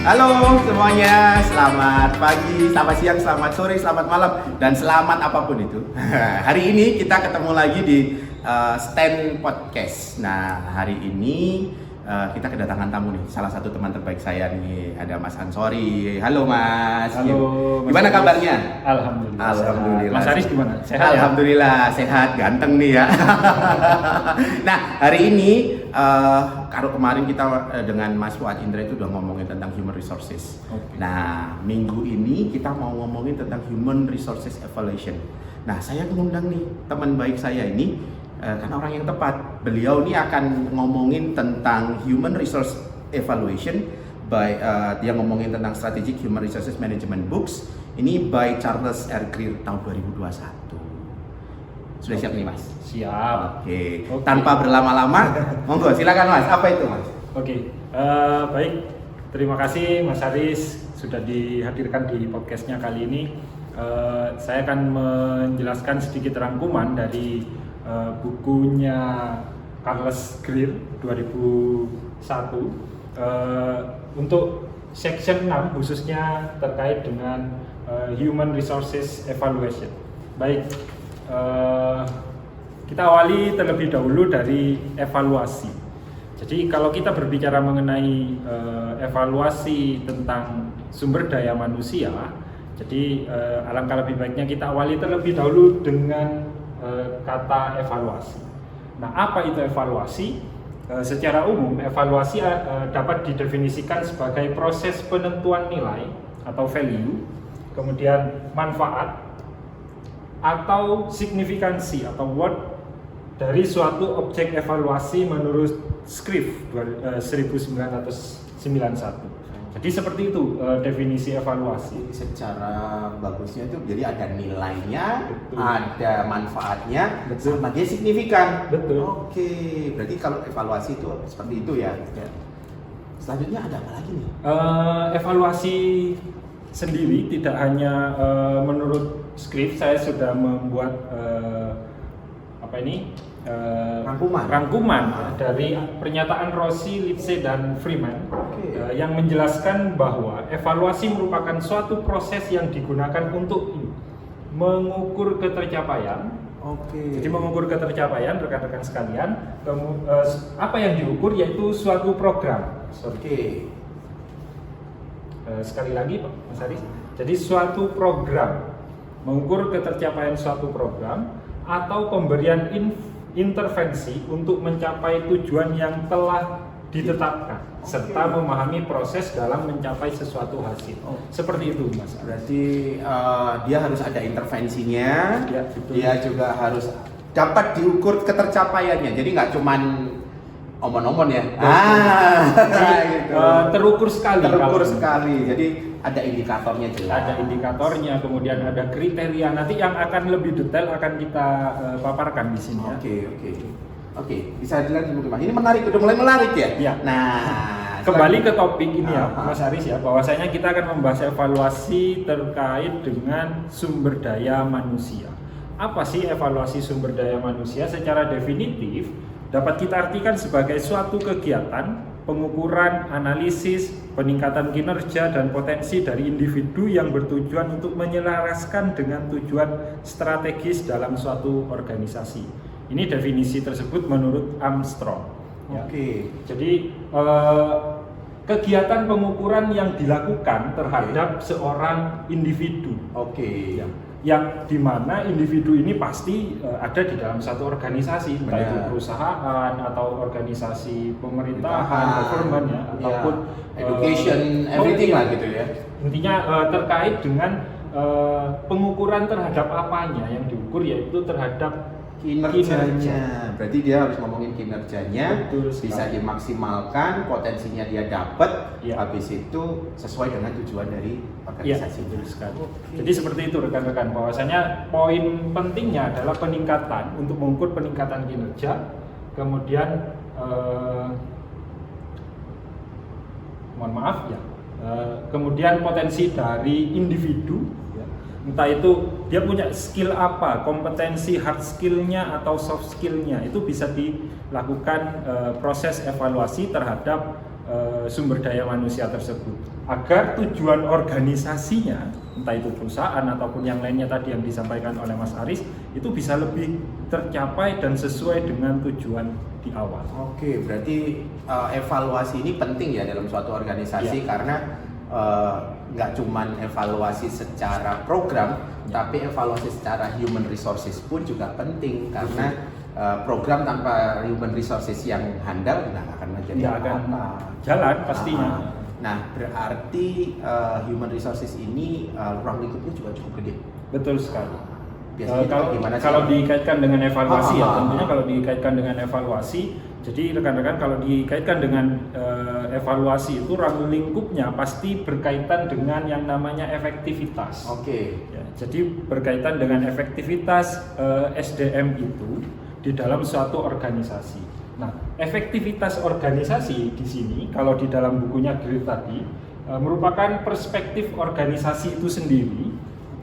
Halo semuanya, selamat pagi, selamat siang, selamat sore, selamat malam, dan selamat apapun itu. Hari ini kita ketemu lagi di Stand Podcast. Nah, hari ini kita kedatangan tamu nih, salah satu teman terbaik saya nih, ada Mas Ansori. Halo Mas. Halo. Gimana kabarnya? Alhamdulillah. Alhamdulillah. Mas Aris gimana? Sehat? Alhamdulillah, sehat, ganteng nih ya. Nah, hari ini kalau kemarin kita dengan Mas Fuad Indra itu udah ngomongin tentang human resources. Okay. Nah, minggu ini kita mau ngomongin tentang human resources evaluation. Nah, saya mengundang nih teman baik saya ini karena orang yang tepat. Beliau ini akan ngomongin tentang human resource evaluation by dia ngomongin tentang strategic human resources management books. Ini by Charles R. Greer tahun 2021. Sudah siap nih Mas? Siap. Oke. Tanpa berlama-lama, monggo silakan Mas. Apa itu Mas? Oke. Baik. Terima kasih Mas Aris sudah dihadirkan di podcastnya kali ini. Saya akan menjelaskan sedikit rangkuman dari bukunya Charles Greer 2001 untuk section 6 khususnya terkait dengan human resources evaluation. Baik, kita awali terlebih dahulu dari evaluasi. Jadi kalau kita berbicara mengenai evaluasi tentang sumber daya manusia, jadi alangkah lebih baiknya kita awali terlebih dahulu dengan kata evaluasi. Nah, apa itu evaluasi? Secara umum, evaluasi dapat didefinisikan sebagai proses penentuan nilai atau value, kemudian manfaat atau signifikansi atau worth dari suatu objek evaluasi menurut Scriff 1991. Jadi seperti itu definisi evaluasi. Secara bagusnya itu jadi ada nilainya, betul, ada manfaatnya, betul, sama dia signifikan. Betul. Oke, berarti kalau evaluasi itu seperti itu ya. Selanjutnya ada apa lagi nih? Evaluasi sendiri tidak hanya menurut Scriff, saya sudah membuat rangkuman dari pernyataan Rossi, Lipse, dan Freeman yang menjelaskan bahwa evaluasi merupakan suatu proses yang digunakan untuk mengukur ketercapaian. Jadi mengukur ketercapaian rekan-rekan sekalian, apa yang diukur yaitu suatu program. Sekali lagi Pak Mas Aris. Jadi suatu program, mengukur ketercapaian suatu program atau pemberian intervensi untuk mencapai tujuan yang telah ditetapkan, serta memahami proses dalam mencapai sesuatu hasil. Seperti itu Mas. Berarti dia harus ada intervensinya, ya, betul. Dia juga harus dapat diukur ketercapaiannya. Jadi nggak cuman omon-omon ya. Gitu. Terukur sekali. Jadi ada indikatornya jelas. Ada indikatornya, kemudian ada kriteria. Nanti yang akan lebih detail akan kita paparkan di sini. Oke, bisa dilanjut Mas. Ini menarik, udah mulai menarik ya. Ya. Nah, kembali ke topik ini ya, Mas Aris ya. Bahwasanya kita akan membahas evaluasi terkait dengan sumber daya manusia. Apa sih evaluasi sumber daya manusia? Secara definitif dapat kita artikan sebagai suatu kegiatan pengukuran, analisis, peningkatan kinerja dan potensi dari individu yang bertujuan untuk menyelaraskan dengan tujuan strategis dalam suatu organisasi. Ini definisi tersebut menurut Armstrong. Ya. Jadi kegiatan pengukuran yang dilakukan terhadap seorang individu. Ya. Yang dimana individu ini pasti ada di dalam satu organisasi, entah itu perusahaan atau organisasi pemerintahan, government ya, ataupun education, everything lah gitu ya. Intinya terkait dengan pengukuran terhadap apanya yang diukur, yaitu terhadap kinerjanya. Berarti dia harus ngomongin kinerjanya, bisa dimaksimalkan, potensinya dia dapat, habis itu sesuai dengan tujuan dari organisasi. Jadi seperti itu rekan-rekan, bahwasanya poin pentingnya adalah peningkatan untuk mengukur peningkatan kinerja, kemudian kemudian potensi dari individu. Entah itu dia punya skill apa, kompetensi hard skillnya atau soft skillnya, itu bisa dilakukan proses evaluasi terhadap sumber daya manusia tersebut agar tujuan organisasinya, entah itu perusahaan ataupun yang lainnya tadi yang disampaikan oleh Mas Aris, itu bisa lebih tercapai dan sesuai dengan tujuan di awal. Oke, berarti evaluasi ini penting ya dalam suatu organisasi karena nggak cuman evaluasi secara program, tapi evaluasi secara human resources pun juga penting karena program tanpa human resources yang handal nggak akan menjadi akan jalan pastinya. Nah, berarti human resources ini ruang lingkupnya juga cukup gede. Betul sekali. Biasanya kalau dikaitkan dengan evaluasi tentunya kalau dikaitkan dengan evaluasi, jadi rekan-rekan kalau dikaitkan dengan evaluasi itu ruang lingkupnya pasti berkaitan dengan yang namanya efektivitas. Oke. Ya, jadi berkaitan dengan efektivitas SDM itu di dalam suatu organisasi. Nah, efektivitas organisasi di sini kalau di dalam bukunya Greer tadi merupakan perspektif organisasi itu sendiri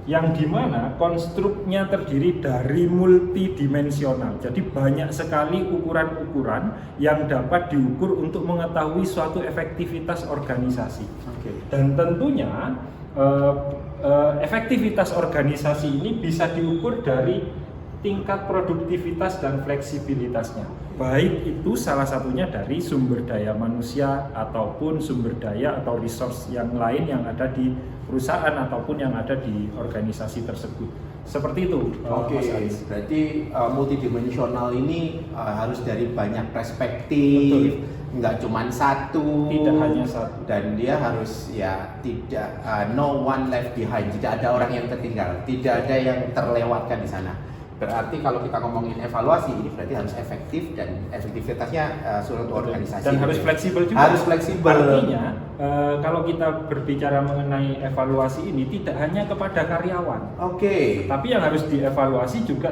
yang dimana konstruknya terdiri dari multidimensional. Jadi banyak sekali ukuran-ukuran yang dapat diukur untuk mengetahui suatu efektivitas organisasi. Dan tentunya efektivitas organisasi ini bisa diukur dari tingkat produktivitas dan fleksibilitasnya. Baik itu salah satunya dari sumber daya manusia ataupun sumber daya atau resource yang lain yang ada di perusahaan ataupun yang ada di organisasi tersebut. Seperti itu. Oke, berarti multidimensional ini harus dari banyak perspektif. Betul. Nggak cuma satu, tidak hanya satu, dan dia harus tidak no one left behind, tidak ada orang yang tertinggal, tidak ada yang terlewatkan di sana. Berarti kalau kita ngomongin evaluasi ini berarti harus efektif dan efektivitasnya suatu organisasi dan harus fleksibel juga. Harus fleksibel. Artinya kalau kita berbicara mengenai evaluasi ini tidak hanya kepada karyawan. Oke. Tapi yang harus dievaluasi juga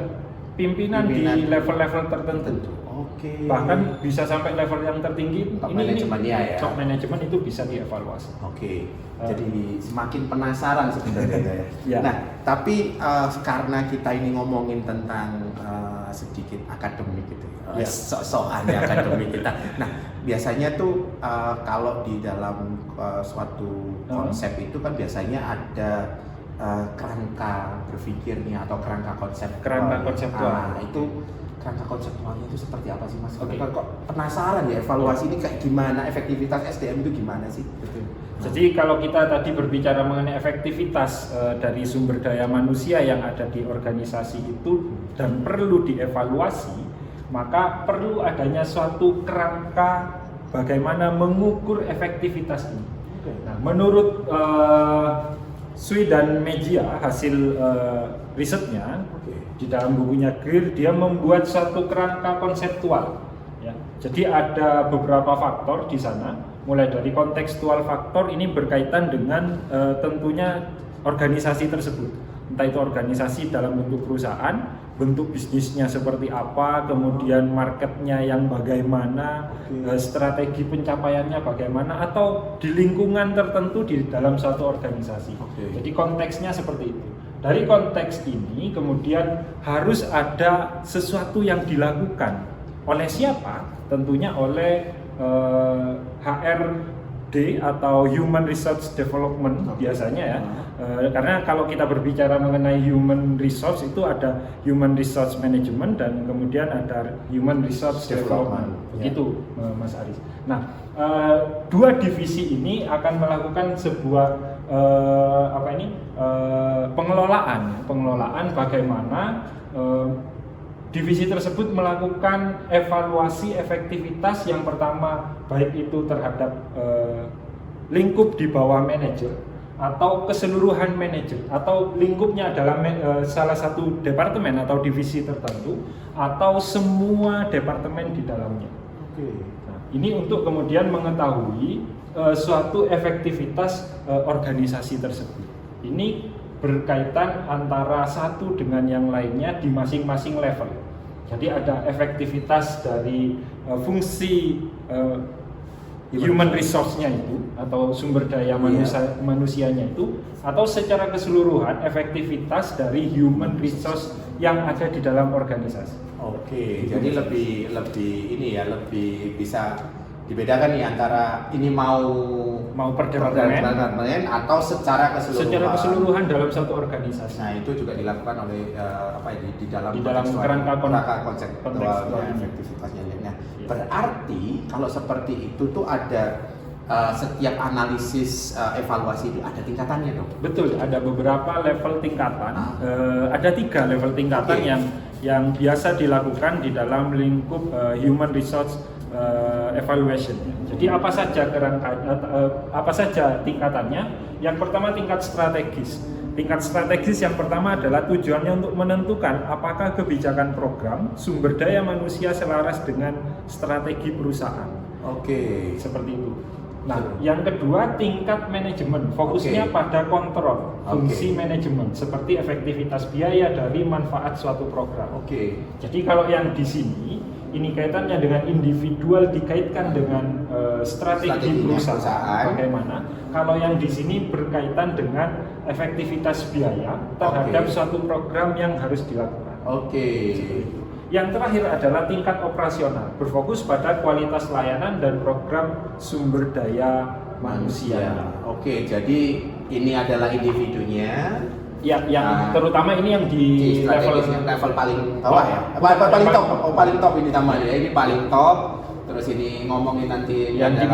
pimpinan di level-level tertentu. Oke. Bahkan bisa sampai level yang tertinggi. Top manajemennya ya. Top manajemen itu bisa dievaluasi. Oke. Jadi semakin penasaran sebenarnya ya. Nah, tapi karena kita ini ngomongin tentang sedikit akademik gitu, sok-sokan akademik kita. Nah, biasanya tuh kalau di dalam suatu konsep itu kan biasanya ada kerangka berpikirnya atau kerangka konseptual. Kerangka konseptual. Itu kerangka konseptualnya itu seperti apa sih, Mas? Kok penasaran ya evaluasi ini kayak gimana, efektivitas SDM itu gimana sih? Betul. Jadi kalau kita tadi berbicara mengenai efektivitas dari sumber daya manusia yang ada di organisasi itu dan perlu dievaluasi, maka perlu adanya suatu kerangka bagaimana mengukur efektivitas ini. Nah, menurut Sui dan Megia hasil risetnya di dalam bukunya Greer, dia membuat suatu kerangka konseptual. Ya. Jadi ada beberapa faktor di sana. Mulai dari kontekstual faktor ini berkaitan dengan tentunya organisasi tersebut. Entah itu organisasi dalam bentuk perusahaan, bentuk bisnisnya seperti apa, kemudian marketnya yang bagaimana, strategi pencapaiannya bagaimana, atau di lingkungan tertentu di dalam suatu organisasi. Jadi konteksnya seperti itu. Dari konteks ini kemudian harus ada sesuatu yang dilakukan oleh siapa? Tentunya oleh HRD atau Human Resource Development biasanya ya. Karena kalau kita berbicara mengenai human resource itu ada human resource management dan kemudian ada human resource development. Begitu Mas Aris. Nah, dua divisi ini akan melakukan sebuah pengelolaan bagaimana divisi tersebut melakukan evaluasi efektivitas yang pertama baik itu terhadap lingkup di bawah manajer atau keseluruhan manajer atau lingkupnya adalah salah satu departemen atau divisi tertentu atau semua departemen di dalamnya. Nah, ini untuk kemudian mengetahui suatu efektivitas organisasi tersebut. Ini berkaitan antara satu dengan yang lainnya di masing-masing level. Jadi ada efektivitas dari fungsi human resource-nya itu atau sumber daya manusianya itu, atau secara keseluruhan efektivitas dari human resource yang ada di dalam organisasi. Jadi lebih bisa dibedakan nih antara ini mau per departemen atau secara keseluruhan dalam satu organisasi. Nah, itu juga dilakukan oleh di dalam kerangka kontekstualnya efektivitasnya. Nah, berarti kalau seperti itu tuh ada setiap analisis evaluasi itu ada tingkatannya dong? Betul, ada beberapa level tingkatan. Ada 3 level tingkatan yang biasa dilakukan di dalam lingkup human resource evaluation. Jadi apa saja tingkatannya? Yang pertama tingkat strategis. Tingkat strategis yang pertama adalah tujuannya untuk menentukan apakah kebijakan program sumber daya manusia selaras dengan strategi perusahaan. Oke. Seperti itu. Nah, yang kedua tingkat manajemen, fokusnya pada kontrol fungsi manajemen seperti efektivitas biaya dari manfaat suatu program. Jadi kalau yang di sini ini kaitannya dengan individual dikaitkan dengan strategi perusahaan. Bagaimana? Kalau yang di sini berkaitan dengan efektivitas biaya terhadap suatu program yang harus dilakukan. Yang terakhir adalah tingkat operasional, berfokus pada kualitas layanan dan program sumber daya manusia. Jadi ini adalah individunya. Yang terutama ini yang di level paling bawah ya. Paling top ini namanya. Ini paling top. Terus ini ngomongin nanti yang di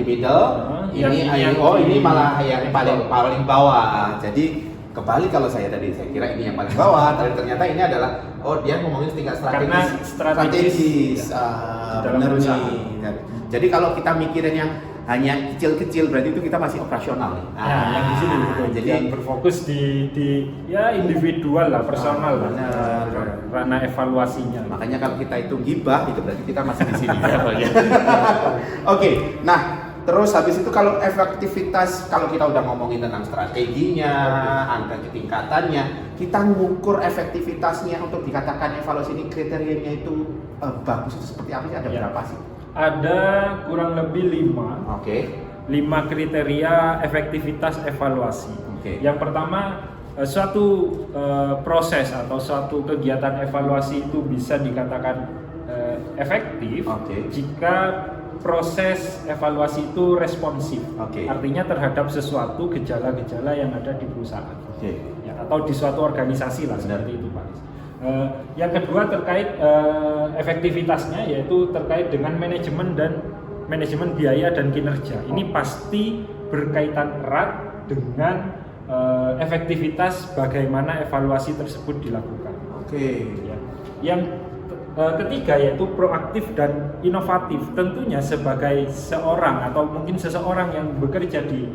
middle. Ini malah yang paling bawah. Jadi kebalik kalau saya kira ini yang paling bawah, tapi ternyata ini adalah dia ngomongin tingkat strategis. Benar nih. Jadi kalau kita mikirin yang hanya kecil-kecil berarti itu kita masih operasional nih. Yang di sini jadi yang berfokus di individual lah, personal lah, ranah evaluasinya. Makanya kalau kita itu gibah itu berarti kita masih di sini. Nah terus habis itu kalau efektivitas, kalau kita udah ngomongin tentang strateginya, angka tingkatannya, kita ngukur efektivitasnya untuk dikatakan evaluasi ini kriterianya itu bagus itu seperti apa sih? Ada berapa sih? Ada kurang lebih 5 kriteria efektivitas evaluasi. Yang pertama, suatu proses atau suatu kegiatan evaluasi itu bisa dikatakan efektif jika proses evaluasi itu responsif, artinya terhadap sesuatu gejala-gejala yang ada di perusahaan atau di suatu organisasi lah, seperti itu Pak. Yang kedua terkait efektivitasnya, yaitu terkait dengan manajemen biaya dan kinerja. Ini pasti berkaitan erat dengan efektivitas bagaimana evaluasi tersebut dilakukan. Yang ketiga yaitu proaktif dan inovatif. Tentunya sebagai seorang atau mungkin seseorang yang bekerja di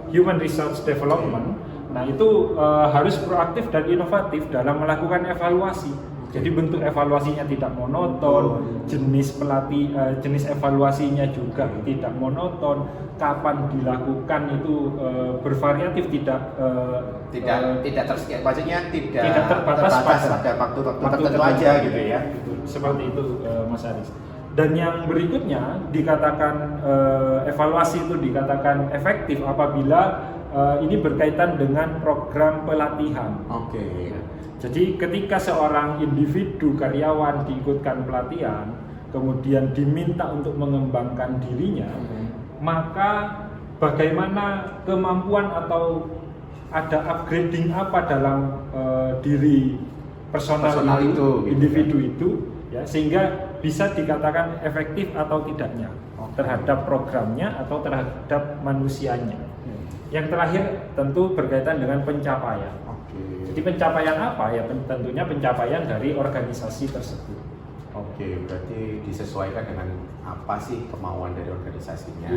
human resource development, nah itu harus proaktif dan inovatif dalam melakukan evaluasi. Jadi bentuk evaluasinya tidak monoton, jenis evaluasinya juga tidak monoton, kapan dilakukan itu bervariatif, tidak terbatas pada waktu tertentu aja gitu ya. Seperti itu Mas Aris. Dan yang berikutnya dikatakan evaluasi itu dikatakan efektif apabila ini berkaitan dengan program pelatihan. Jadi ketika seorang individu karyawan diikutkan pelatihan, kemudian diminta untuk mengembangkan dirinya, maka bagaimana kemampuan atau ada upgrading apa dalam diri personal itu, individu itu, ya, sehingga bisa dikatakan efektif atau tidaknya terhadap programnya atau terhadap manusianya. Yang terakhir tentu berkaitan dengan pencapaian. Jadi pencapaian apa? Ya tentunya pencapaian dari organisasi tersebut. Berarti disesuaikan dengan apa sih kemauan dari organisasinya.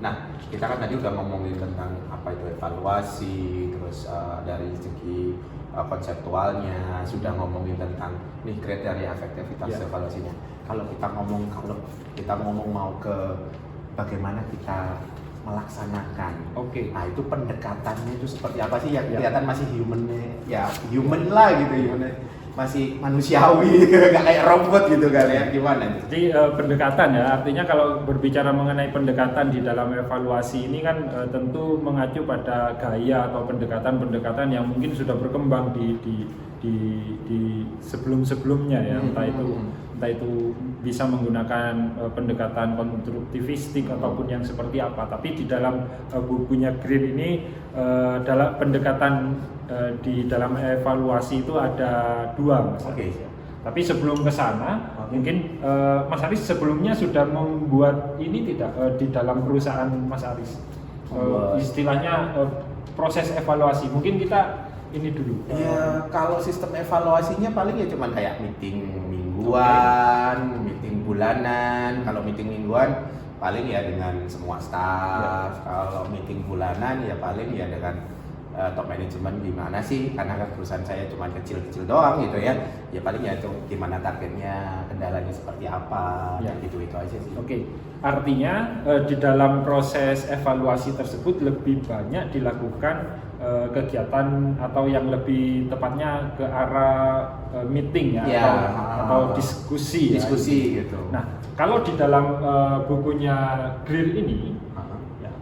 Nah, kita kan tadi udah ngomongin tentang apa itu evaluasi, terus dari segi konseptualnya, sudah ngomongin tentang nih kriteria efektivitas evaluasinya. Kalau kita ngomong mau ke bagaimana kita melaksanakan. Nah, itu pendekatannya itu seperti apa sih? Yang kelihatan masih human lah gitu, masih manusiawi, nggak kayak robot gitu kali ya, gimana? Jadi pendekatan ya, artinya kalau berbicara mengenai pendekatan di dalam evaluasi ini kan tentu mengacu pada gaya atau pendekatan-pendekatan yang mungkin sudah berkembang di di sebelum-sebelumnya ya, entah itu bisa menggunakan pendekatan konstruktivistik ataupun yang seperti apa. Tapi di dalam bukunya Greer ini dalam pendekatan di dalam evaluasi itu ada 2, Mas Aris. Tapi sebelum ke sana, mungkin Mas Aris sebelumnya sudah membuat ini tidak di dalam perusahaan Mas Aris, istilahnya proses evaluasi. Mungkin kita ini dulu. Ya, kalau sistem evaluasinya paling ya cuman kayak meeting mingguan, meeting bulanan. Kalau meeting mingguan paling ya dengan semua staff. Kalau meeting bulanan ya paling ya dengan top management gimana sih, karena kan perusahaan saya cuma kecil-kecil doang gitu ya. Ya paling ya itu gimana targetnya, kendalanya seperti apa, gitu itu aja sih. Oke. Artinya di dalam proses evaluasi tersebut lebih banyak dilakukan kegiatan atau yang lebih tepatnya ke arah meeting ya, atau diskusi gitu. Nah, kalau di dalam bukunya Greer ini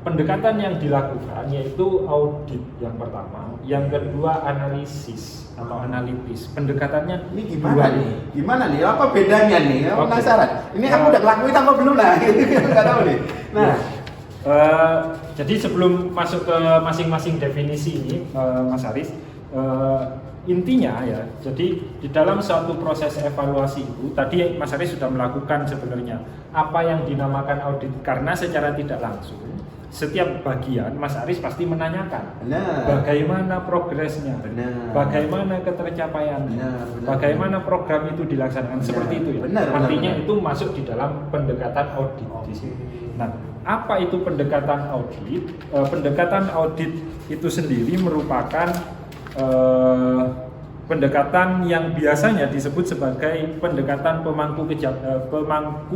pendekatan yang dilakukan yaitu audit yang pertama, yang kedua analisis atau analitis. Pendekatannya ini gimana nih? Gimana nih? Apa bedanya nih? Aku penasaran. Ini aku udah ngelakuin apa belum lah? Nggak tahu nih. Nah, jadi sebelum masuk ke masing-masing definisi ini, Mas Aris, intinya ya, jadi di dalam suatu proses evaluasi itu, tadi Mas Aris sudah melakukan sebenarnya apa yang dinamakan audit, karena secara tidak langsung setiap bagian Mas Aris pasti menanyakan bagaimana progresnya, bagaimana ketercapaiannya, bagaimana program itu dilaksanakan, seperti itu ya. Artinya itu masuk di dalam pendekatan audit di sini. Nah, apa itu pendekatan audit? Pendekatan audit itu sendiri merupakan pendekatan yang biasanya disebut sebagai pendekatan pemangku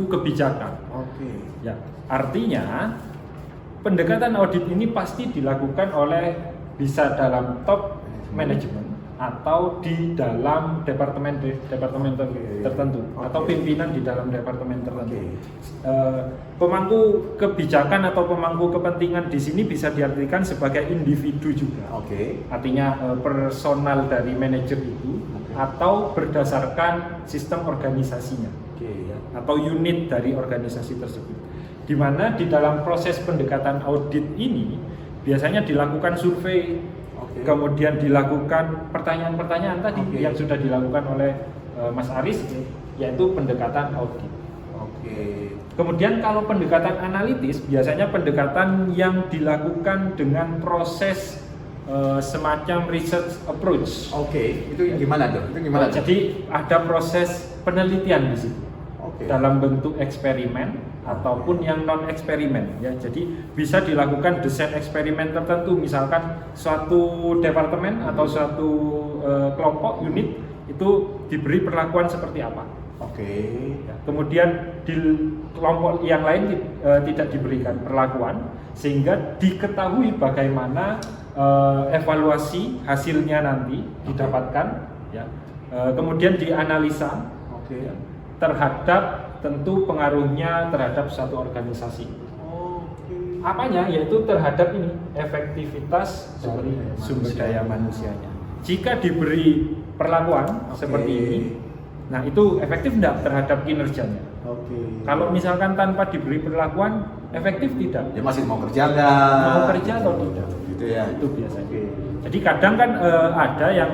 kebijakan. Ya, artinya pendekatan audit ini pasti dilakukan oleh bisa dalam top manajemen atau di dalam departemen tertentu atau pimpinan di dalam departemen tertentu. Pemangku kebijakan atau pemangku kepentingan di sini bisa diartikan sebagai individu juga. Artinya personal dari manajer itu atau berdasarkan sistem organisasinya atau unit dari organisasi tersebut. Di mana di dalam proses pendekatan audit ini biasanya dilakukan survei, kemudian dilakukan pertanyaan-pertanyaan tadi yang sudah dilakukan oleh Mas Aris, yaitu pendekatan audit. Kemudian kalau pendekatan analitis biasanya pendekatan yang dilakukan dengan proses semacam research approach. Itu gimana tuh? Jadi ada proses penelitian di situ. Dalam bentuk eksperimen ataupun yang non eksperimen ya. Jadi bisa dilakukan desain eksperimen tertentu, misalkan suatu departemen atau suatu kelompok unit itu diberi perlakuan seperti apa. Ya, kemudian di kelompok yang lain tidak diberikan perlakuan, sehingga diketahui bagaimana evaluasi hasilnya nanti didapatkan ya. Kemudian dianalisa terhadap tentu pengaruhnya terhadap suatu organisasi. Apanya? Yaitu terhadap ini efektivitas dari sumber daya manusianya. Jika diberi perlakuan seperti ini, nah itu efektif tidak terhadap kinerjanya? Kalau misalkan tanpa diberi perlakuan, efektif tidak? Dia masih mau kerja nggak? Mau kerja atau tidak? Gitu ya. Itu biasanya. Jadi kadang kan ada yang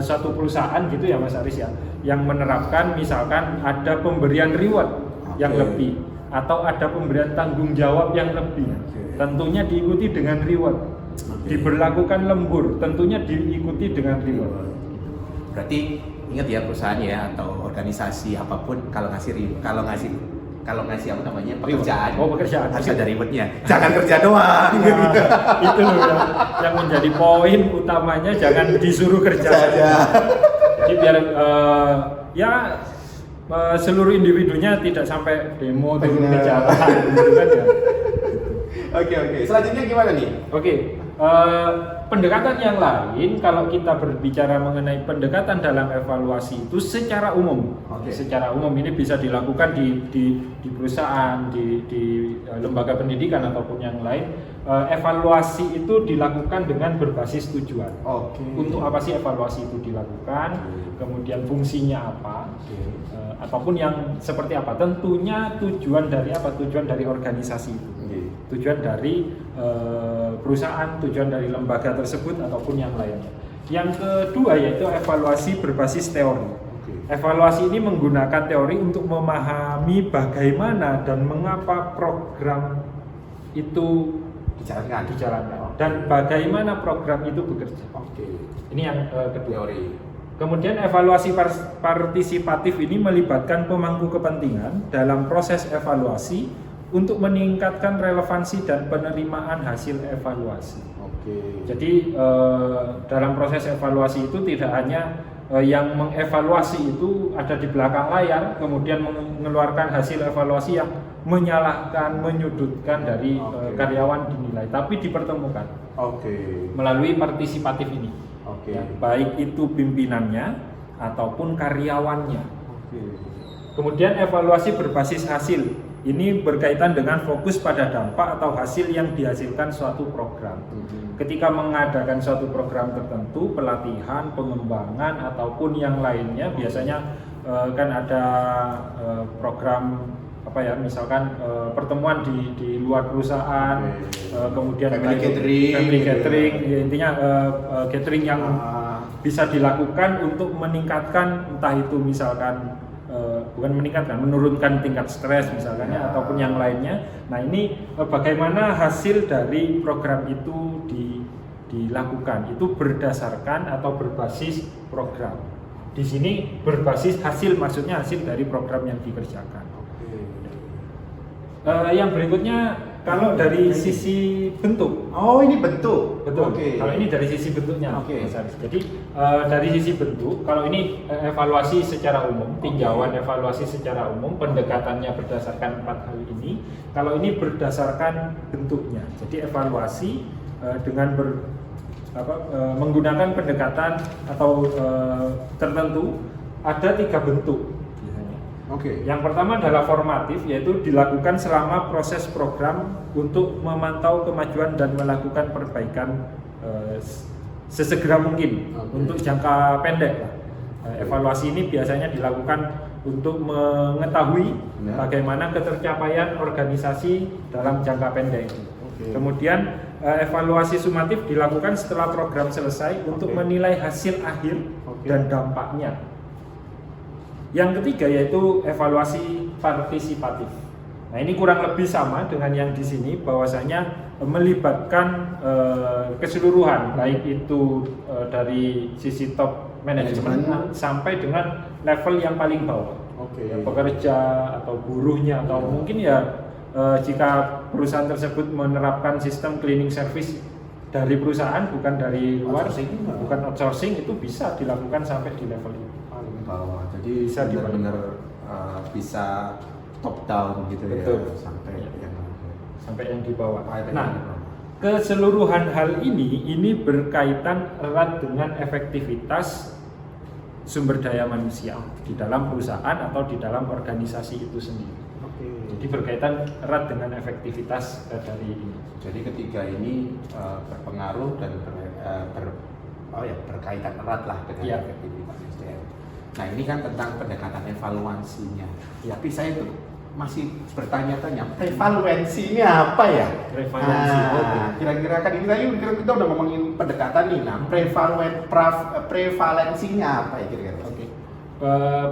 suatu perusahaan gitu ya Mas Aris ya, yang menerapkan misalkan ada pemberian reward yang lebih atau ada pemberian tanggung jawab yang lebih, tentunya diikuti dengan reward. Diberlakukan lembur, tentunya diikuti dengan reward. Berarti ingat ya perusahaan ya atau organisasi apapun kalau ngasih apa namanya pekerjaan, pekerjaan harus ada rewardnya, jangan kerja doang. Itu loh yang menjadi poin utamanya, jangan disuruh kerja saja. Jadi biar seluruh individunya tidak sampai demo turun ke jalan gitu kan ya. Oke. Selanjutnya gimana nih? Pendekatan yang lain kalau kita berbicara mengenai pendekatan dalam evaluasi itu secara umum. Secara umum ini bisa dilakukan di perusahaan, di lembaga pendidikan ataupun yang lain. evaluasi itu dilakukan dengan berbasis tujuan. Oke. Untuk apa sih evaluasi itu dilakukan? Kemudian fungsinya apa? Ataupun yang seperti apa? Tentunya tujuan dari apa? Tujuan dari organisasi itu. Tujuan dari perusahaan, tujuan dari lembaga tersebut ataupun yang lainnya. Yang kedua yaitu evaluasi berbasis teori. Evaluasi ini menggunakan teori untuk memahami bagaimana dan mengapa program itu dijalankan dan bagaimana program itu bekerja. Ini yang kedua. Teori. Kemudian evaluasi partisipatif ini melibatkan pemangku kepentingan dalam proses evaluasi untuk meningkatkan relevansi dan penerimaan hasil evaluasi. Jadi dalam proses evaluasi itu tidak hanya yang mengevaluasi itu ada di belakang layar, kemudian mengeluarkan hasil evaluasi yang menyalahkan, menyudutkan dari karyawan dinilai, tapi dipertemukan melalui partisipatif ini, ya, baik itu pimpinannya ataupun karyawannya. Kemudian evaluasi berbasis hasil. Ini berkaitan dengan fokus pada dampak atau hasil yang dihasilkan suatu program. Ketika mengadakan suatu program tertentu, pelatihan, pengembangan ataupun yang lainnya, biasanya kan ada program apa ya, misalkan pertemuan di luar perusahaan, kemudian family catering, ya, intinya catering yang bisa dilakukan untuk meningkatkan, entah itu misalkan bukan meningkatkan, menurunkan tingkat stres misalnya, ataupun yang lainnya. Nah ini bagaimana hasil dari program itu dilakukan, itu berdasarkan atau berbasis program. Di sini berbasis hasil, maksudnya hasil dari program yang dikerjakan. Yang berikutnya kalau dari sisi bentuk. Oh, ini bentuk. Betul. Kalau ini dari sisi bentuknya. Mas Aris. Jadi dari sisi bentuk, kalau ini evaluasi secara umum, tinjauan evaluasi secara umum, pendekatannya berdasarkan 4 hal ini. Kalau ini berdasarkan bentuknya. Jadi evaluasi dengan menggunakan pendekatan atau tertentu, ada 3 bentuk. Yang pertama adalah formatif, yaitu dilakukan selama proses program untuk memantau kemajuan dan melakukan perbaikan sesegera mungkin untuk jangka pendek. Evaluasi ini biasanya dilakukan untuk mengetahui bagaimana ketercapaian organisasi dalam jangka pendek. Kemudian evaluasi sumatif dilakukan setelah program selesai untuk menilai hasil akhir dan dampaknya. Yang ketiga yaitu evaluasi partisipatif. Nah ini kurang lebih sama dengan yang di sini, bahwasanya melibatkan keseluruhan, baik itu dari sisi top manajemen sampai dengan level yang paling bawah, pekerja atau buruhnya, atau mungkin ya jika perusahaan tersebut menerapkan sistem cleaning service dari perusahaan, bukan dari luar, bukan outsourcing, itu bisa dilakukan sampai di level itu. Bawah. Jadi benar-benar bisa top down gitu. Betul. Ya, sampai yang di bawah. Nah, keseluruhan hal ini berkaitan erat dengan efektivitas sumber daya manusia di dalam perusahaan atau di dalam organisasi itu sendiri. Jadi berkaitan erat dengan efektivitas dari ini. Jadi ketiga ini berpengaruh dan berkaitan erat lah dengan efektivitas SDM. Nah ini kan tentang pendekatan evaluasinya. Tapi saya tuh masih bertanya-tanya, prevalensinya apa ya? Kira-kira kan ini tadi kita udah ngomongin pendekatan nih. Nah, prevalensinya apa ya kira-kira?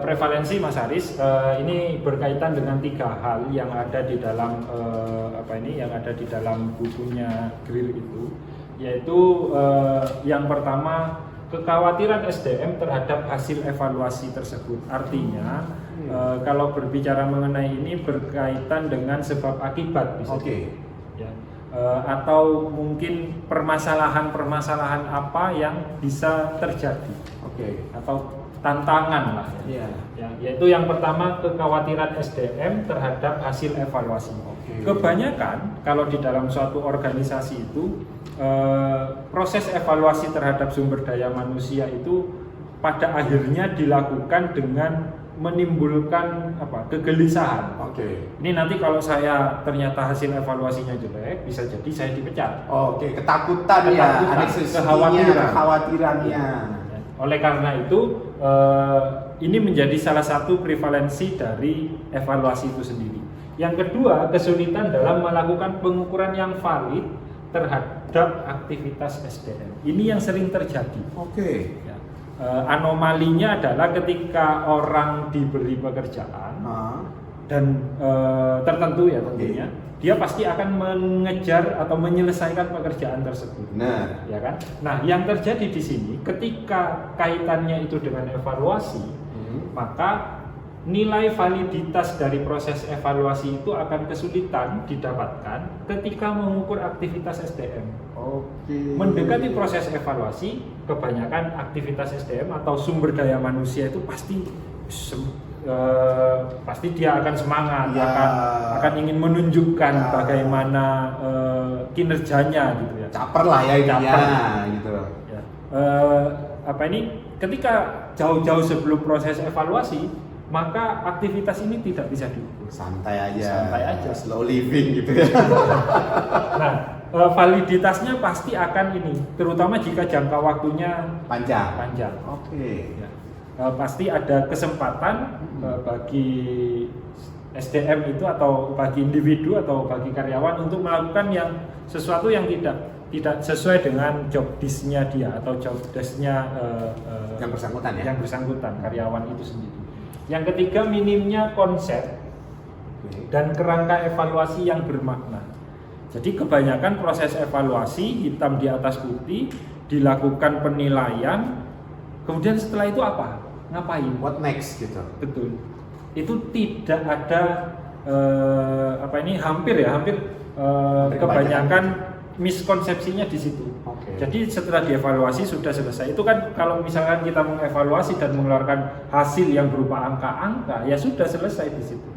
Prevalensi, Mas Aris, ini berkaitan dengan 3 hal yang ada di dalam yang ada di dalam bukunya Greer itu, yaitu yang pertama, kekhawatiran SDM terhadap hasil evaluasi tersebut. Artinya kalau berbicara mengenai ini berkaitan dengan sebab akibat bisa ya. Atau mungkin permasalahan apa yang bisa terjadi, atau tantangan lah ya. Yaitu yang pertama, kekhawatiran SDM terhadap hasil evaluasi. Kebanyakan kalau di dalam suatu organisasi itu proses evaluasi terhadap sumber daya manusia itu pada akhirnya dilakukan dengan menimbulkan kegelisahan. Oke. Ini nanti kalau saya ternyata hasil evaluasinya jelek, bisa jadi saya dipecat. Oke, ketakutan ya, kekhawatirannya. Oleh karena itu, ini menjadi salah satu prevalensi dari evaluasi itu sendiri. Yang kedua, kesulitan dalam melakukan pengukuran yang valid terhadap aktivitas SDM. Ini yang sering terjadi. Oke. Ya. Anomalinya adalah ketika orang diberi pekerjaan dan tertentu ya tentunya, dia pasti akan mengejar atau menyelesaikan pekerjaan tersebut. Benar. Ya kan? Nah, yang terjadi di sini ketika kaitannya itu dengan evaluasi, maka nilai validitas dari proses evaluasi itu akan kesulitan didapatkan ketika mengukur aktivitas SDM. Oke. Mendekati proses evaluasi, kebanyakan aktivitas SDM atau sumber daya manusia itu pasti dia akan semangat, ya. akan ingin menunjukkan bagaimana kinerjanya gitu ya. Caper lah ya intinya gitu. Ya. Ketika jauh-jauh sebelum proses evaluasi, maka aktivitas ini tidak bisa diukur. Santai aja. Slow living gitu ya. Nah, validitasnya pasti akan ini, terutama jika jangka waktunya panjang. Oke. Ya. Pasti ada kesempatan bagi SDM itu atau bagi individu atau bagi karyawan untuk melakukan sesuatu yang tidak sesuai dengan job desk-nya dia atau job desk-nya yang bersangkutan ya. Yang bersangkutan karyawan itu sendiri. Yang ketiga, minimnya konsep dan kerangka evaluasi yang bermakna. Jadi kebanyakan proses evaluasi hitam di atas putih, dilakukan penilaian, kemudian setelah itu apa? Ngapain? What next gitu. Betul. Itu tidak ada hampir kebanyakan miskonsepsinya di situ. Okay. Jadi setelah dievaluasi sudah selesai. Itu kan kalau misalkan kita mengevaluasi dan mengeluarkan hasil yang berupa angka-angka, ya sudah selesai di situ.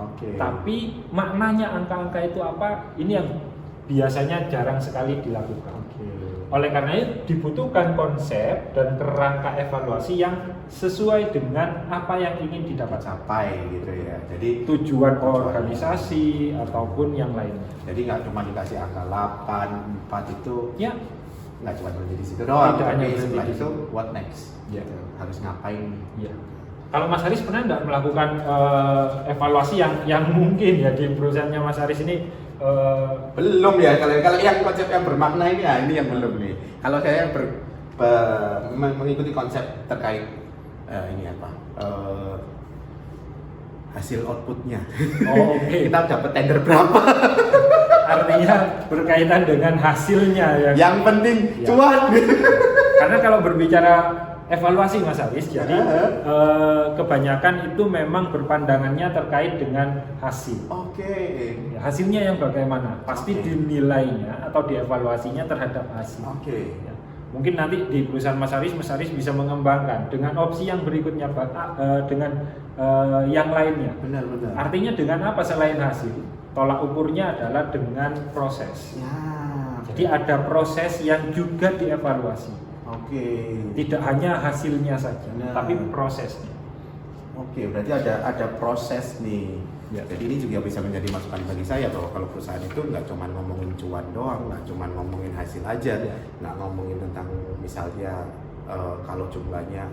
Oke. Tapi maknanya angka-angka itu apa? Ini yang biasanya jarang sekali dilakukan. Oleh karena itu dibutuhkan konsep dan kerangka evaluasi yang sesuai dengan apa yang ingin didapat capai gitu ya. Jadi tujuan organisasi ataupun yang lainnya. Jadi nggak cuma dikasih angka 8, 4 itu ya nggak cuma berhenti di situ doang. Tidak hanya setelah itu what next? Ya. Gitu. Harus ngapain? Ya. Kalau Mas Haris pernah nggak melakukan evaluasi yang mungkin ya di perusahaannya Mas Haris ini? Belum ya, kalau yang konsep yang bermakna ini ya ini yang belum nih. Kalau saya mengikuti konsep terkait ini apa hasil outputnya. Oh, oke. Kita dapat tender berapa? Artinya berkaitan dengan hasilnya ya. Yang penting cuan. Karena kalau berbicara evaluasi Mas Haris, jadi kebanyakan itu memang berpandangannya terkait dengan hasil. Oke. Ya, hasilnya yang bagaimana? Pasti dinilainya atau dievaluasinya terhadap hasil. Oke. Ya. Mungkin nanti di perusahaan Mas Haris bisa mengembangkan dengan opsi yang berikutnya dengan yang lainnya. Benar. Artinya dengan apa selain hasil? Tolak ukurnya adalah dengan proses. Ya. Jadi ada proses yang juga dievaluasi. Oke. Tidak hanya hasilnya saja, tapi prosesnya. Oke, berarti ada proses nih. Ya. Jadi ini juga bisa menjadi masukan bagi saya bahwa kalau perusahaan itu nggak cuma ngomongin cuan doang, nggak cuma ngomongin hasil aja, nggak ngomongin tentang misalnya kalau jumlahnya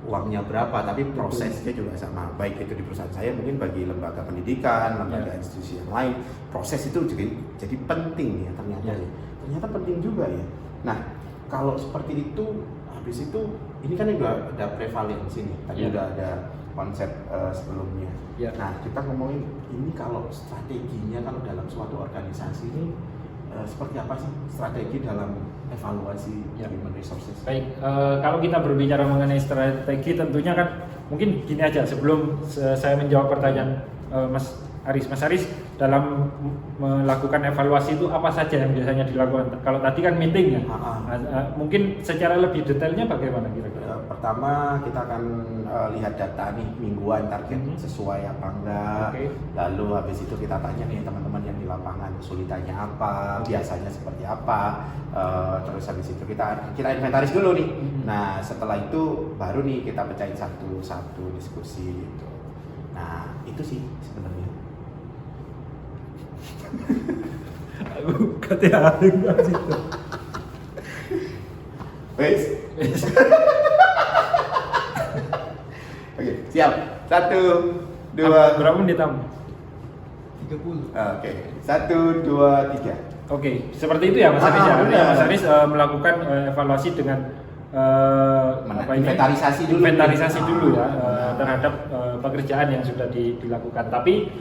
uangnya berapa, tapi prosesnya juga sama. Baik itu di perusahaan saya, mungkin bagi lembaga pendidikan, lembaga institusi yang lain, proses itu juga jadi penting ya ternyata. Ternyata penting juga ya. Nah, kalau seperti itu, habis itu ini kan udah ada prevalensi nih, tadi udah ada konsep sebelumnya. Nah, kita ngomongin ini kalau strateginya kalau dalam suatu organisasi ini seperti apa sih strategi dalam evaluasi human resources? Baik, kalau kita berbicara mengenai strategi, tentunya kan mungkin gini aja sebelum saya menjawab pertanyaan Mas Haris. dalam melakukan evaluasi itu apa saja yang biasanya dilakukan? Kalau tadi kan meeting ya, mungkin secara lebih detailnya bagaimana kira-kira? Pertama kita akan lihat data nih mingguan target sesuai apa enggak. Lalu habis itu kita tanya nih teman-teman yang di lapangan kesulitannya apa, biasanya seperti apa. Terus habis itu kita inventaris dulu nih. Nah setelah itu baru nih kita pecahin satu-satu diskusi gitu. Nah itu sih sebenarnya. Aku kata enggak situ. Wes. Oke, siap. 1, 2. Berapa menit Tam? 30. Oke. 1, 2, 3. Oke, seperti itu ya Mas Aris ya. benar. Mas Aris melakukan evaluasi dengan inventarisasi dulu ya terhadap pekerjaan yang sudah dilakukan. Tapi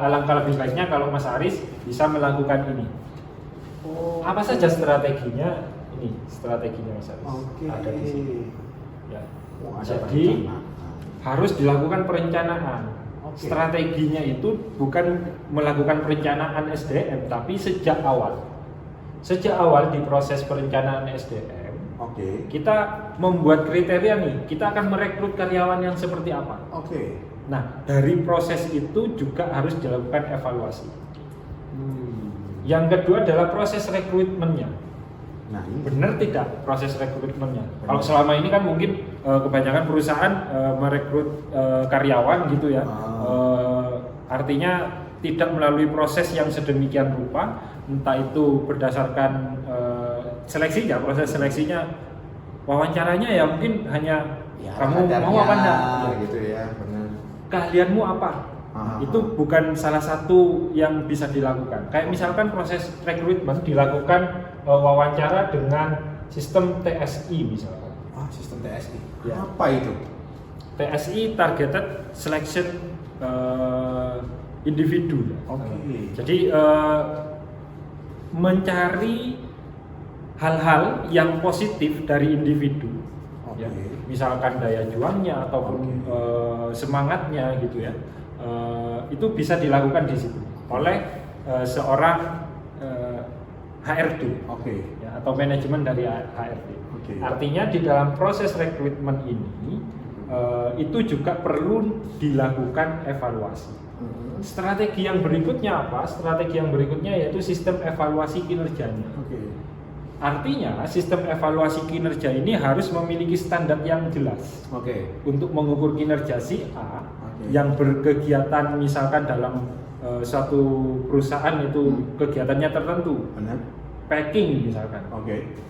alangkah lebih baiknya kalau Mas Aris bisa melakukan ini. Apa saja strateginya? Ini strateginya Mas Aris. Ada di sini. Ya. Jadi harus dilakukan perencanaan. Strateginya itu bukan melakukan perencanaan SDM, tapi sejak awal. Sejak awal di proses perencanaan SDM. Kita membuat kriteria nih, kita akan merekrut karyawan yang seperti apa. Nah, dari proses itu juga harus dilakukan evaluasi. Yang kedua adalah proses rekrutmennya. Nah, ini benar tidak proses rekrutmennya? Kalau selama ini kan mungkin kebanyakan perusahaan merekrut karyawan gitu ya. Artinya tidak melalui proses yang sedemikian rupa, entah itu berdasarkan seleksinya, proses seleksinya, wawancaranya ya mungkin hanya kamu mau apa enggak gitu ya, benar. Keahlianmu apa? Itu bukan salah satu yang bisa dilakukan. Kayak misalkan proses rekrutmen dilakukan wawancara dengan sistem TSI misalkan. Sistem TSI. Ya. Apa itu? TSI Targeted Selection Individu. Jadi mencari hal-hal yang positif dari individu. Ya. Misalkan daya juangnya ataupun semangatnya gitu ya. Itu bisa dilakukan di situ oleh seorang HRD ya, atau manajemen dari HRD. Artinya di dalam proses rekrutmen ini itu juga perlu dilakukan evaluasi. Strategi yang berikutnya apa? Strategi yang berikutnya yaitu sistem evaluasi kinerjanya. Artinya sistem evaluasi kinerja ini harus memiliki standar yang jelas untuk mengukur kinerja si A yang berkegiatan misalkan dalam suatu perusahaan itu kegiatannya tertentu, packing misalkan.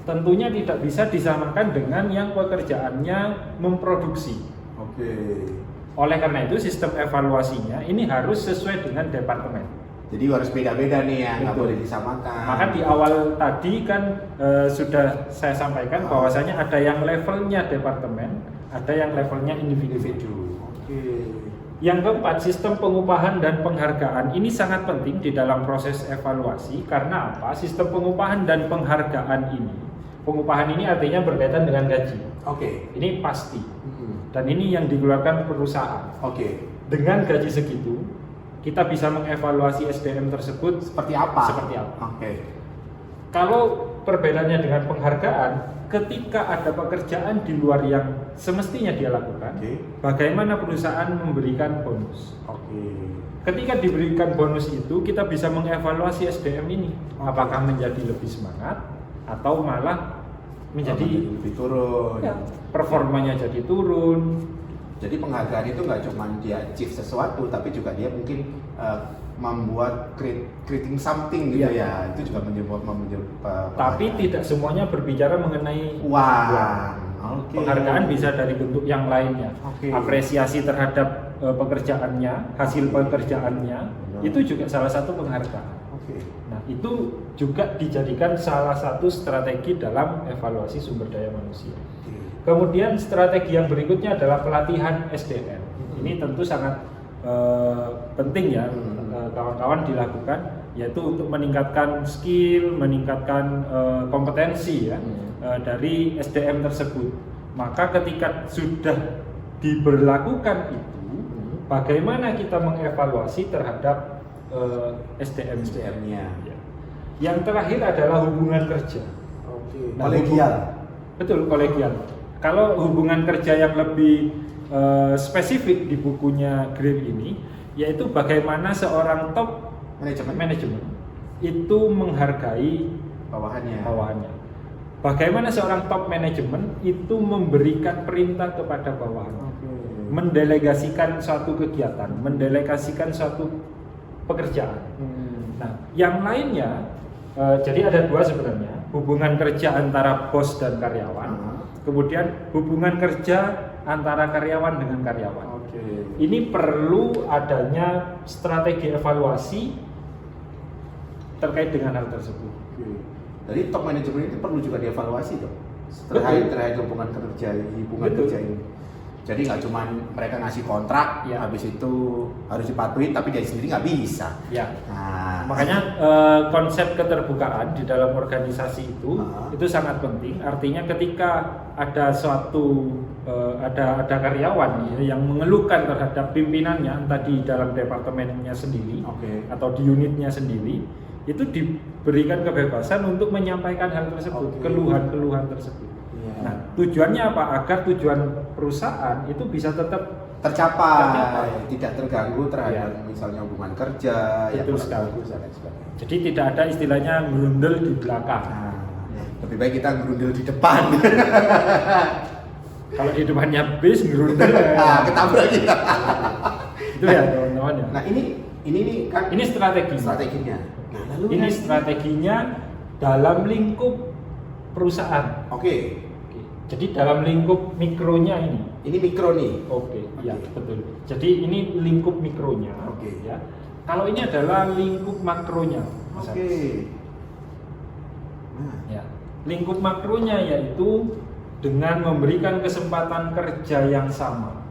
Tentunya tidak bisa disamakan dengan yang pekerjaannya memproduksi. Oleh karena itu sistem evaluasinya ini harus sesuai dengan departemen. Jadi harus beda-beda nih ya, nggak boleh disamakan. Maka di awal tadi kan sudah saya sampaikan bahwasanya ada yang levelnya departemen, ada yang levelnya individu. Yang keempat, sistem pengupahan dan penghargaan ini sangat penting di dalam proses evaluasi. Karena apa? Sistem pengupahan dan penghargaan ini, pengupahan ini artinya berkaitan dengan gaji. Ini pasti. Dan ini yang dikeluarkan perusahaan. Dengan gaji segitu, kita bisa mengevaluasi SDM tersebut seperti apa? Kalau perbedaannya dengan penghargaan, ketika ada pekerjaan di luar yang semestinya dia lakukan, bagaimana perusahaan memberikan bonus? Ketika diberikan bonus itu, kita bisa mengevaluasi SDM ini, apakah menjadi lebih semangat atau malah menjadi lebih turun. Performanya jadi turun. Jadi penghargaan itu nggak cuma dia achieve sesuatu, tapi juga dia mungkin membuat creating something gitu ya. Itu juga membuat tapi tidak semuanya berbicara mengenai uang. Penghargaan bisa dari bentuk yang lainnya. Apresiasi terhadap pekerjaannya, hasil pekerjaannya, itu juga salah satu penghargaan. Nah, itu juga dijadikan salah satu strategi dalam evaluasi sumber daya manusia. Kemudian strategi yang berikutnya adalah pelatihan SDM. Ini tentu sangat penting ya kawan-kawan dilakukan, yaitu untuk meningkatkan skill, meningkatkan kompetensi ya dari SDM tersebut. Maka ketika sudah diberlakukan itu, bagaimana kita mengevaluasi terhadap SDM. SDM-nya. Ya. Yang terakhir adalah hubungan kerja. Oke. Nah, Kolegial. Betul, kolegial. Kalau hubungan kerja yang lebih spesifik di bukunya Greer ini, yaitu bagaimana seorang top manajemen itu menghargai bawahannya. Bagaimana seorang top manajemen itu memberikan perintah kepada bawahan, mendelegasikan suatu kegiatan, mendelegasikan suatu pekerjaan. Nah, yang lainnya, jadi ada dua sebenarnya, hubungan kerja antara bos dan karyawan, kemudian hubungan kerja antara karyawan dengan karyawan. Ini perlu adanya strategi evaluasi terkait dengan hal tersebut. Jadi top manajemen itu perlu juga dievaluasi dong terkait hubungan kerja ini. Jadi nggak cuma mereka ngasih kontrak, habis itu harus dipatuhin, tapi dia sendiri nggak bisa. Ya. Nah, makanya konsep keterbukaan di dalam organisasi itu sangat penting. Artinya ketika ada suatu ada karyawan yang mengeluhkan terhadap pimpinannya, entah di dalam departemennya sendiri atau di unitnya sendiri, itu diberikan kebebasan untuk menyampaikan hal tersebut, keluhan-keluhan tersebut. Nah, tujuannya apa? Agar tujuan perusahaan itu bisa tetap tercapai, tidak terganggu terhadap misalnya hubungan kerja, betul sekali. Jadi tidak ada istilahnya gerundel di belakang. Lebih baik kita gerundel di depan. Kalau di depannya bis gerundel, ketabrak kita. Itu ya teman-teman ya. Nah ini kan strateginya. Nah, lalu ini strateginya dalam lingkup perusahaan. Oke. Jadi dalam lingkup mikronya ini. Ini mikro nih. Ya betul. Jadi ini lingkup mikronya. Ya. Kalau ini adalah lingkup makronya. Ya. Lingkup makronya yaitu dengan memberikan kesempatan kerja yang sama.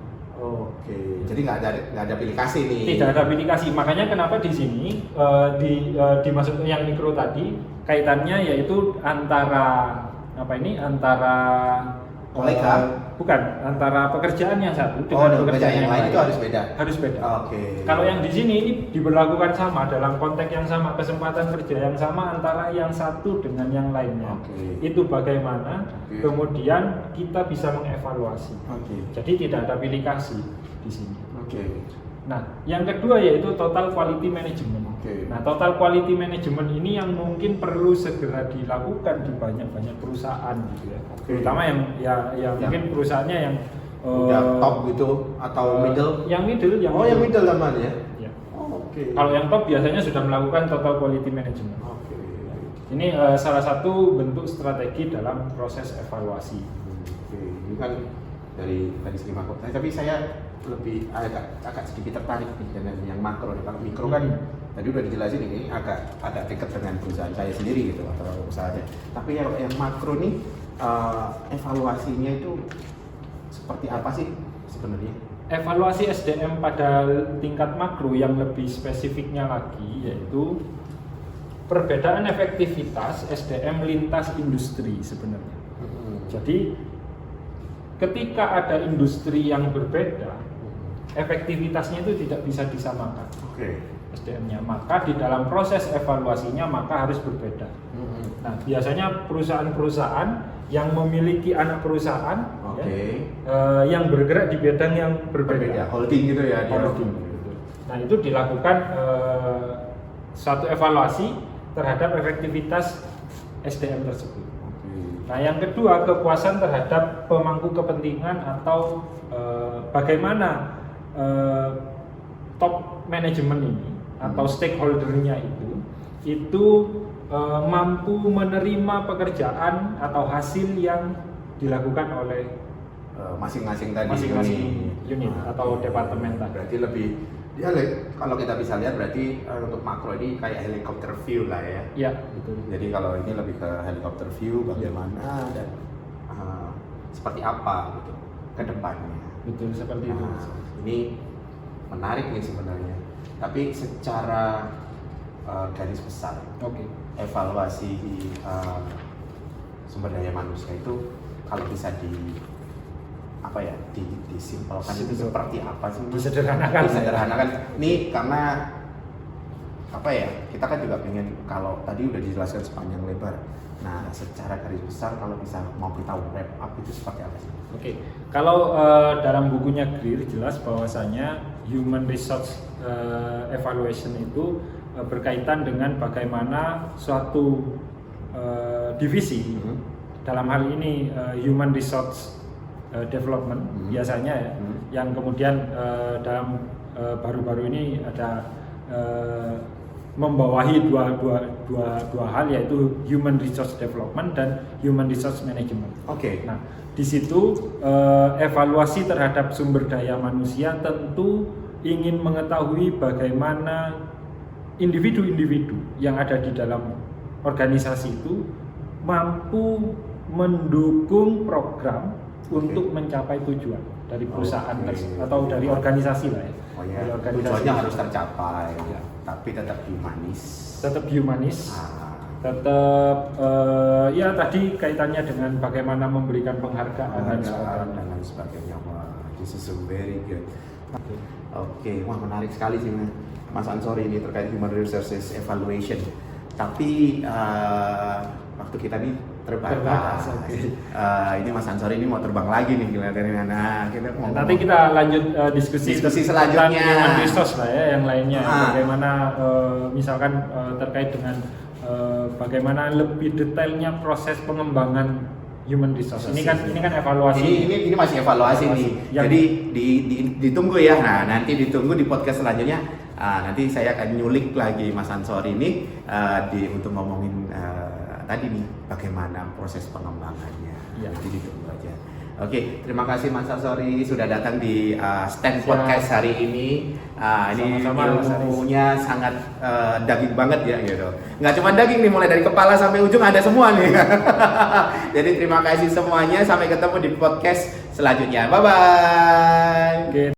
Jadi nggak ada pilih kasih nih. Tidak ada pilih kasih. Makanya kenapa di sini dimasuk yang mikro tadi kaitannya yaitu antara kolega, bukan antara pekerjaan yang satu dengan pekerjaan yang lain itu harus beda. Harus beda. Kalau yang di sini ini diberlakukan sama dalam konteks yang sama, kesempatan kerja yang sama antara yang satu dengan yang lainnya. Itu bagaimana kemudian kita bisa mengevaluasi. Jadi tidak ada pilih kasih di sini. Nah, yang kedua yaitu total quality management. Nah, total quality management ini yang mungkin perlu segera dilakukan di banyak perusahaan gitu ya. Terutama yang mungkin perusahaannya yang udah top gitu atau middle. Yang middle yang middle namanya. Ya. Kalau yang top biasanya sudah melakukan total quality management. Ini salah satu bentuk strategi dalam proses evaluasi. Ini kan dari segi makro. Tapi saya lebih agak sedikit tertarik dengan yang makro. Kalau mikro kan tadi udah dijelasin ini agak dekat dengan perusahaan saya sendiri gitu atau usahanya. Tapi yang makro nih evaluasinya itu seperti apa sih sebenarnya? Evaluasi SDM pada tingkat makro yang lebih spesifiknya lagi yaitu perbedaan efektivitas SDM lintas industri sebenarnya. Jadi ketika ada industri yang berbeda, efektivitasnya itu tidak bisa disamakan SDM-nya. Maka di dalam proses evaluasinya maka harus berbeda. Nah, biasanya perusahaan-perusahaan yang memiliki anak perusahaan yang bergerak di bidang yang berbeda. Holding gitu ya. Holding. Nah, itu dilakukan suatu evaluasi terhadap efektivitas SDM tersebut. Nah, yang kedua kepuasan terhadap pemangku kepentingan atau bagaimana top manajemen ini atau stakeholdernya itu mampu menerima pekerjaan atau hasil yang dilakukan oleh masing-masing unit atau departemen tadi. Berarti lebih kalau kita bisa lihat berarti untuk makro ini kayak helikopter view lah ya. Ya, betul. Jadi kalau ini lebih ke helikopter view bagaimana dan seperti apa gitu ke depannya. Betul, seperti itu. Ini menarik nih sebenarnya. Tapi secara garis besar, evaluasi sumber daya manusia itu kalau bisa disimpelkan itu seperti apa sih? Disederhanakan. Ini karena apa ya, kita kan juga pengen, kalau tadi udah dijelaskan sepanjang lebar. Nah, secara garis besar kalau bisa mau kita wrap up itu seperti apa sih? Oke, kalau dalam bukunya Greer jelas bahwasanya human resource evaluation itu berkaitan dengan bagaimana suatu divisi, dalam hal ini human resource development biasanya ya, yang kemudian dalam baru-baru ini ada membawahi dua hal, yaitu human resource development dan human resource management. Oke. Nah, di situ evaluasi terhadap sumber daya manusia tentu ingin mengetahui bagaimana individu-individu yang ada di dalam organisasi itu mampu mendukung program untuk mencapai tujuan dari perusahaan atau dari organisasi lah ya. Oh ya, Dari organisasi. tujuannya harus tercapai, Ya. tapi tetap humanis. Tetap humanis. Ah, Tetap ya tadi kaitannya dengan bagaimana memberikan penghargaan dan sebagainya. dan lain sebagainya. Wah, this is a very good. Oke, wah menarik sekali sih Mas Ansori ini terkait human resources evaluation. Tapi waktu kita nih terbatas. Ini Mas Ansori ini mau terbang lagi nih kelihatannya. Nah, kita mau Nanti kita lanjut diskusi selanjutnya. tentang human resource lah ya, yang lainnya. Bagaimana misalkan terkait dengan bagaimana lebih detailnya proses pengembangan human resource. Ini kan evaluasi. Ini masih evaluasi nih. Jadi ditunggu ya. Nah, nanti ditunggu di podcast selanjutnya. Nanti saya akan nyulik lagi Mas Ansori ini untuk ngomongin tadi nih bagaimana proses pengembangannya. Ya. Nanti ditunggu aja. Oke, terima kasih Mas Ansori sudah datang di Stand Podcast hari ini. Ini Sama-sama, Mas Aris. ilmunya sangat daging banget ya gitu. Nggak cuma daging nih, mulai dari kepala sampai ujung ada semua nih. Jadi terima kasih semuanya. Sampai ketemu di podcast selanjutnya. Bye bye. Oke.